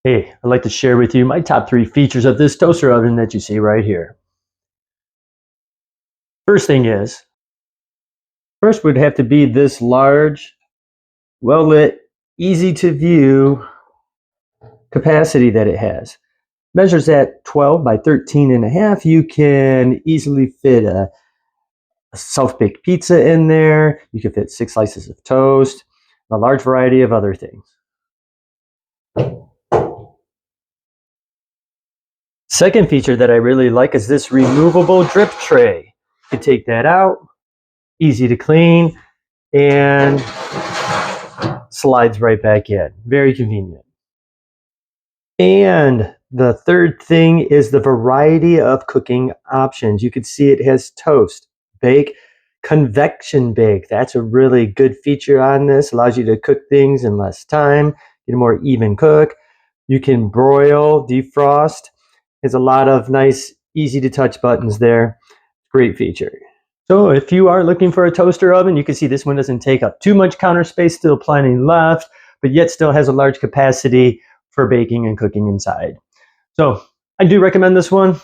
Hey, I'd like to share with you my top 3 features of this toaster oven that you see right here. First thing is, first would have to be this large, well-lit, easy to view capacity that it has. Measures at 12 by 13 and a half. You can easily fit a self-baked pizza in there. You can fit 6 slices of toast, a large variety of other things. Second feature that I really like is this removable drip tray. You can take that out, easy to clean, and slides right back in. Very convenient. And the third thing is the variety of cooking options. You can see it has toast, bake, convection bake. That's a really good feature on this. Allows you to cook things in less time, get a more even cook. You can broil, defrost. There's a lot of nice, easy to touch buttons there. Great feature. So if you are looking for a toaster oven, you can see this one doesn't take up too much counter space, still plenty left, but yet still has a large capacity for baking and cooking inside. So I do recommend this one.